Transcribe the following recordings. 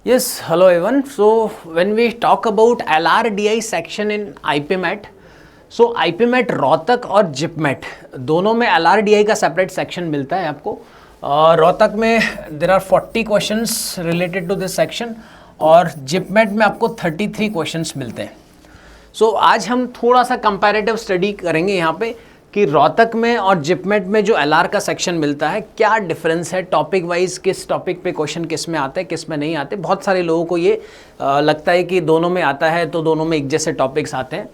Yes, hello everyone. So when we talk about LRDI section in IPMAT, so IPMAT Rohtak और JIPMAT दोनों में LRDI का separate section मिलता है आपको। रोहतक में there are 40 questions related to this section और जिपमेट में आपको 33 क्वेश्चंस मिलते हैं। सो आज हम थोड़ा सा कंपैरेटिव स्टडी करेंगे यहाँ पे कि रोहतक में और जिपमेट में जो एलआर का सेक्शन मिलता है क्या डिफरेंस है, टॉपिक वाइज किस टॉपिक पे क्वेश्चन किस में आते हैं किस में नहीं आते। बहुत सारे लोगों को ये लगता है कि दोनों में आता है तो दोनों में एक जैसे टॉपिक्स आते हैं,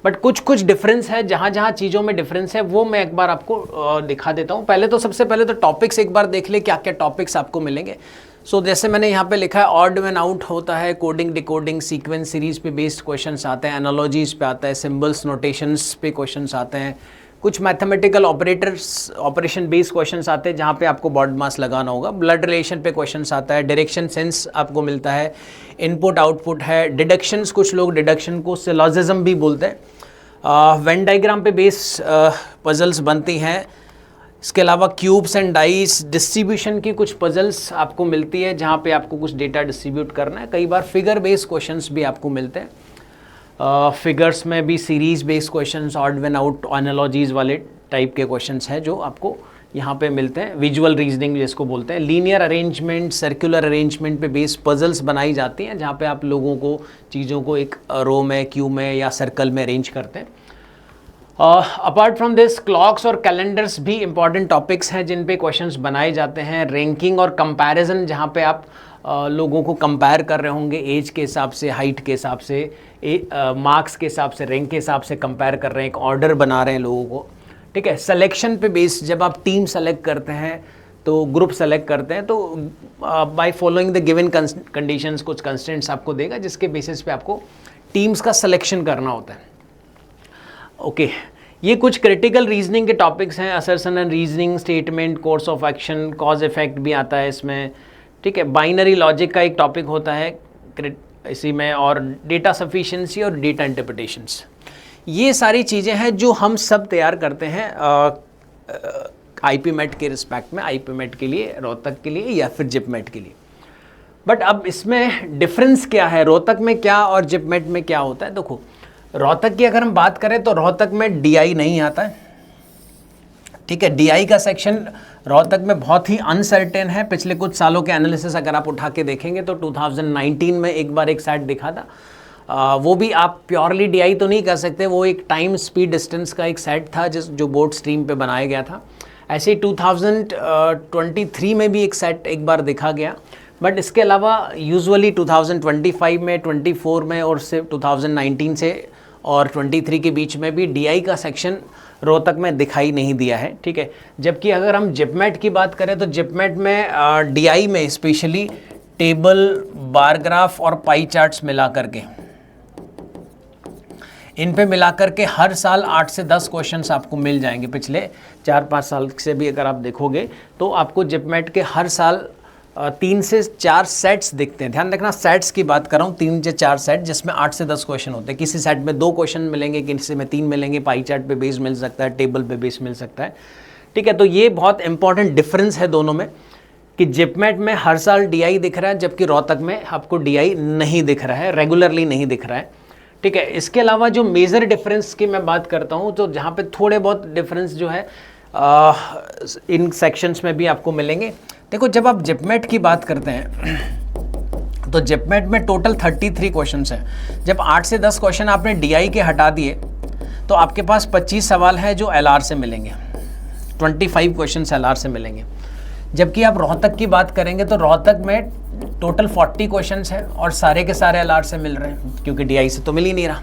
बट कुछ कुछ डिफरेंस है। जहाँ जहाँ चीज़ों में डिफरेंस है वो मैं एक बार आपको दिखा देता हूँ। सबसे पहले तो टॉपिक्स एक बार देख ले क्या क्या टॉपिक्स आपको मिलेंगे। सो जैसे मैंने यहाँ पे लिखा है ऑड वन आउट होता है, कोडिंग डिकोडिंग सीक्वेंस सीरीज पे बेस्ड क्वेश्चंस आते हैं, एनालॉजीज पे आता है, सिंबल्स नोटेशंस पे क्वेश्चंस आते हैं, कुछ मैथमेटिकल ऑपरेशन बेस्ड क्वेश्चंस आते हैं जहाँ पे आपको बॉड मास लगाना होगा, ब्लड रिलेशन पे क्वेश्चंस आता है, डायरेक्शन सेंस आपको मिलता है, इनपुट आउटपुट है, डिडक्शंस, कुछ लोग डिडक्शन को सिलॉजिज्म भी बोलते हैं, वेन डायग्राम पे बेस्ड पजल्स बनती हैं। इसके अलावा क्यूब्स एंड डाइस डिस्ट्रीब्यूशन की कुछ पजल्स आपको मिलती है जहाँ पे आपको कुछ डेटा डिस्ट्रीब्यूट करना है। कई बार फिगर बेस्ड क्वेश्चंस भी आपको मिलते हैं। फिगर्स में भी series based questions, odd one out analogies वाले टाइप के क्वेश्चंस हैं जो आपको यहाँ पे मिलते हैं। विजुअल रीजनिंग जिसको बोलते हैं, लीनियर अरेंजमेंट, सर्कुलर अरेंजमेंट पे बेस्ड पजल्स बनाई जाती हैं जहाँ पे आप लोगों को चीज़ों को एक रो में, क्यू में या सर्कल में अरेंज करते हैं। अपार्ट फ्रॉम दिस क्लॉक्स और कैलेंडर्स भी इंपॉर्टेंट टॉपिक्स हैं जिन पे क्वेश्चंस बनाए जाते हैं। रैंकिंग और कंपैरिजन जहाँ पे आप लोगों को कंपेयर कर रहे होंगे एज के हिसाब से, हाइट के हिसाब से, मार्क्स के हिसाब से, रैंक के हिसाब से कंपेयर कर रहे हैं, एक ऑर्डर बना रहे हैं लोगों को। ठीक है, सिलेक्शन पे बेस्ड जब आप टीम सेलेक्ट करते हैं तो ग्रुप सेलेक्ट करते हैं तो by following the given conditions कुछ कंस्ट्रेंट्स आपको देगा जिसके बेसिस पे आपको टीम्स का सिलेक्शन करना होता है। ओके, ये कुछ क्रिटिकल रीजनिंग के टॉपिक्स हैं। Assertion and reasoning, statement, course of action, cause effect भी आता है इसमें। ठीक है, बाइनरी लॉजिक का एक टॉपिक होता है इसी में, और डेटा सफिशिएंसी और डेटा इंटरप्रिटेशंस। ये सारी चीज़ें हैं जो हम सब तैयार करते हैं आईपीमेट के रिस्पेक्ट में, आईपीमेट के लिए, रोहतक के लिए या फिर जिपमेट के लिए। बट अब इसमें डिफरेंस क्या है, रोहतक में क्या और जिपमेट में क्या होता है। देखो, रोहतक की अगर हम बात करें तो रोहतक में डीआई नहीं आता है। ठीक है, डीआई का सेक्शन रोहतक में बहुत ही अनसर्टेन है। पिछले कुछ सालों के एनालिसिस अगर आप उठा के देखेंगे तो 2019 में एक बार एक सेट दिखा था। वो भी आप प्योरली डीआई तो नहीं कर सकते, वो एक टाइम स्पीड डिस्टेंस का एक सेट था जो बोर्ड स्ट्रीम पे बनाया गया था। ऐसे ही 2023 में भी एक सेट एक बार दिखा गया, बट इसके अलावा यूजुअली 2025 में, 24 में और सिर्फ 2019 से और 23 के बीच में भी डीआई का सेक्शन रोहतक में दिखाई नहीं दिया है। ठीक है, जबकि अगर हम जिपमेट की बात करें तो जिपमेट में डीआई में स्पेशली टेबल, बार ग्राफ और पाई चार्ट्स मिला करके, इन पे मिला करके हर साल 8 से 10 क्वेश्चंस आपको मिल जाएंगे। पिछले 4-5 साल से भी अगर आप देखोगे तो आपको जिपमेट के हर साल 3 से 4 सेट्स दिखते हैं। ध्यान रखना, सेट्स की बात कर रहा हूँ, 3 से 4 सेट जिसमें 8 से 10 क्वेश्चन होते हैं। किसी सेट में 2 क्वेश्चन मिलेंगे, किसी में 3 मिलेंगे, पाई चार्ट पे बेस मिल सकता है, टेबल पे बेस मिल सकता है। ठीक है, तो ये बहुत इंपॉर्टेंट डिफरेंस है दोनों में कि जिपमेट में हर साल डीआई दिख रहा है जबकि रोहतक में आपको डीआई नहीं दिख रहा है, रेगुलरली नहीं दिख रहा है। ठीक है, इसके अलावा जो मेजर डिफरेंस की मैं बात करता हूँ तो जहाँ पे थोड़े बहुत डिफरेंस जो है इन सेक्शंस में भी आपको मिलेंगे। देखो, जब आप जिपमेट की बात करते हैं तो जिपमेट में टोटल 33 क्वेश्चंस हैं। जब 8 से 10 क्वेश्चन आपने डीआई के हटा दिए तो आपके पास 25 सवाल हैं जो एलआर से मिलेंगे, 25 क्वेश्चन एलआर से मिलेंगे। जबकि आप रोहतक की बात करेंगे तो रोहतक में टोटल 40 क्वेश्चन हैं और सारे के सारे एलआर से मिल रहे हैं क्योंकि डीआई से तो मिल ही नहीं रहा।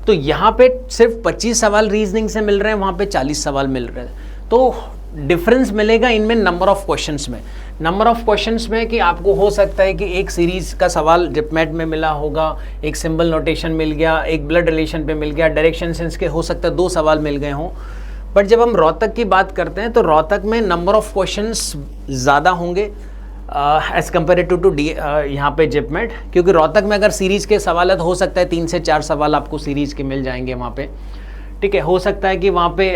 तो यहाँ पे सिर्फ 25 सवाल रीजनिंग से मिल रहे हैं, वहाँ पे 40 सवाल मिल रहे हैं। तो डिफरेंस मिलेगा इनमें नंबर ऑफ क्वेश्चंस में। नंबर ऑफ क्वेश्चंस में कि आपको हो सकता है कि एक सीरीज का सवाल जिपमेट में मिला होगा, एक सिंबल नोटेशन मिल गया, एक ब्लड रिलेशन पे मिल गया, डायरेक्शन सेंस के हो सकता है 2 सवाल मिल गए हों। बट जब हम रोहतक की बात करते हैं तो रोहतक में नंबर ऑफ क्वेश्चंस ज़्यादा होंगे एज़ कम्पेयर टू यहाँ पे जिपमेट, क्योंकि रोहतक में अगर सीरीज़ के सवाल है तो हो सकता है 3 से 4 सवाल आपको सीरीज़ के मिल जाएंगे वहाँ पे। ठीक है, हो सकता है कि वहाँ पे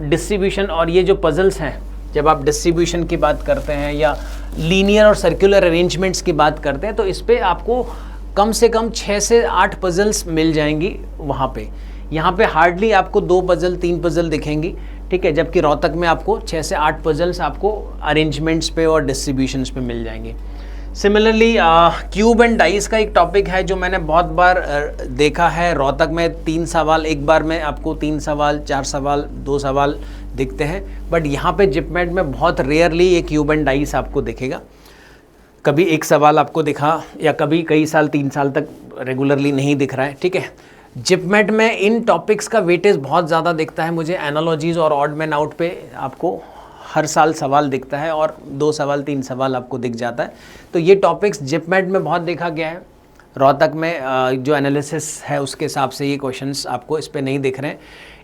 डिस्ट्रीब्यूशन और ये जो पजल्स हैं, जब आप डिस्ट्रीब्यूशन की बात करते हैं या लीनियर और सर्कुलर अरेंजमेंट्स की बात करते हैं तो इस पर आपको कम से कम 6 से 8 पजल्स मिल जाएंगी वहाँ पे। यहाँ पे हार्डली आपको 2 पजल 3 पजल दिखेंगी, ठीक है, जबकि रोहतक में आपको 6 से 8 पजल्स आपको अरेंजमेंट्स पे और डिस्ट्रीब्यूशंस पे मिल जाएंगे। सिमिलरली क्यूब एंड डाइस का एक टॉपिक है जो मैंने बहुत बार देखा है। रोहतक में 3 सवाल एक बार में आपको 3 सवाल 4 सवाल 2 सवाल दिखते हैं, बट यहाँ पे जिपमेट में बहुत रेयरली ये क्यूब एंड डाइस आपको दिखेगा। कभी एक सवाल आपको दिखा या कभी कई साल 3 साल तक रेगुलरली नहीं दिख रहा है, ठीक है। जिपमेट में इन टॉपिक्स का वेटेज बहुत ज़्यादा दिखता है मुझे। एनालॉजीज़ और ऑड मैन आउट पे आपको हर साल सवाल दिखता है और 2 सवाल 3 सवाल आपको दिख जाता है। तो ये टॉपिक्स जिपमेट में बहुत देखा गया है। रोहतक में जो एनालिसिस है उसके हिसाब से ये क्वेश्चंस आपको इस पे नहीं दिख रहे हैं।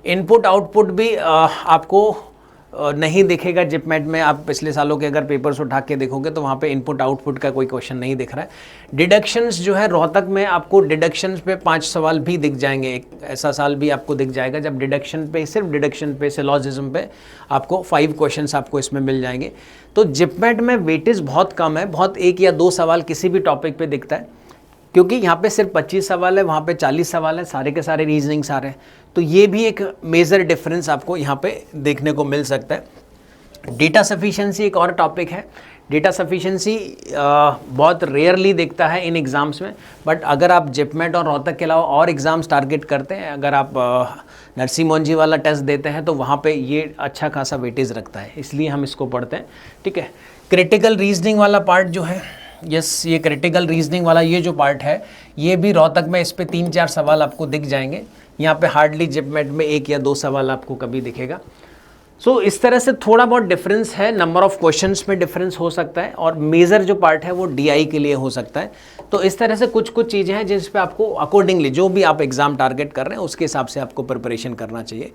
इनपुट आउटपुट भी आपको नहीं दिखेगा जिपमेट में। आप पिछले सालों के अगर पेपर्स उठा के देखोगे तो वहाँ पे इनपुट आउटपुट का कोई क्वेश्चन नहीं दिख रहा है। डिडक्शंस जो है रोहतक में आपको डिडक्शंस पे 5 सवाल भी दिख जाएंगे। एक ऐसा साल भी आपको दिख जाएगा जब डिडक्शन पे, सिर्फ डिडक्शन पे, सिलॉजिज्म पे आपको 5 क्वेश्चंस आपको इसमें मिल जाएंगे। तो जिपमेट में वेटेज बहुत कम है, बहुत 1 या 2 सवाल किसी भी टॉपिक पे दिखता है, क्योंकि यहाँ पे सिर्फ 25 सवाल है, वहाँ पे 40 सवाल है, सारे के सारे रीजनिंग्स आ रहे हैं। तो ये भी एक मेजर डिफरेंस आपको यहाँ पे देखने को मिल सकता है। डेटा सफिशिएंसी एक और टॉपिक है। डेटा सफिशिएंसी बहुत रेयरली दिखता है इन एग्ज़ाम्स में, बट अगर आप जिपमेट और रोहतक के अलावा और एग्ज़ाम्स टारगेट करते हैं, अगर आप नरसिंह मोहन वाला टेस्ट देते हैं तो वहाँ पे ये अच्छा खासा वेटेज रखता है, इसलिए हम इसको पढ़ते हैं, ठीक है। क्रिटिकल रीजनिंग वाला पार्ट जो है, यस, ये क्रिटिकल रीजनिंग वाला ये जो पार्ट है, ये भी रोहतक में इस पे 3-4 सवाल आपको दिख जाएंगे। यहाँ पे हार्डली जिपमेट में 1 या 2 सवाल आपको कभी दिखेगा। सो इस तरह से थोड़ा बहुत डिफरेंस है, नंबर ऑफ क्वेश्चंस में डिफरेंस हो सकता है, और मेजर जो पार्ट है वो डीआई के लिए हो सकता है। तो इस तरह से कुछ चीज़ें हैं जिस पे आपको अकॉर्डिंगली जो भी आप एग्ज़ाम टारगेट कर रहे हैं उसके हिसाब से आपको प्रिपरेशन करना चाहिए।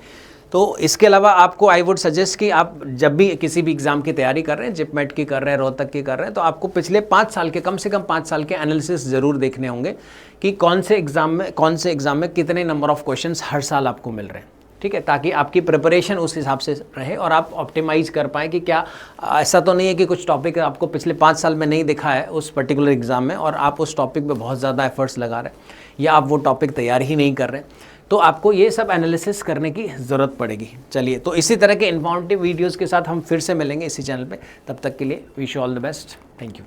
तो इसके अलावा आपको आई वुड सजेस्ट कि आप जब भी किसी भी एग्ज़ाम की तैयारी कर रहे हैं, जिपमेट की कर रहे हैं, रोहतक की कर रहे हैं, तो आपको पिछले 5 साल के, कम से कम 5 साल के एनालिसिस ज़रूर देखने होंगे कि कौन से एग्ज़ाम में कितने नंबर ऑफ क्वेश्चंस हर साल आपको मिल रहे हैं, ठीक है, ताकि आपकी प्रिपरेशन उस हिसाब से रहे और आप ऑप्टिमाइज़ कर पाएँ कि क्या ऐसा तो नहीं है कि कुछ टॉपिक आपको पिछले 5 साल में नहीं दिखा है उस पर्टिकुलर एग्ज़ाम में और आप उस टॉपिक पे बहुत ज़्यादा एफर्ट्स लगा रहे हैं, या आप वो टॉपिक तैयार ही नहीं कर रहे हैं। तो आपको ये सब एनालिसिस करने की ज़रूरत पड़ेगी। चलिए, तो इसी तरह के इन्फॉर्मेटिव वीडियोज़ के साथ हम फिर से मिलेंगे इसी चैनल पे। तब तक के लिए wish you all the best. Thank you.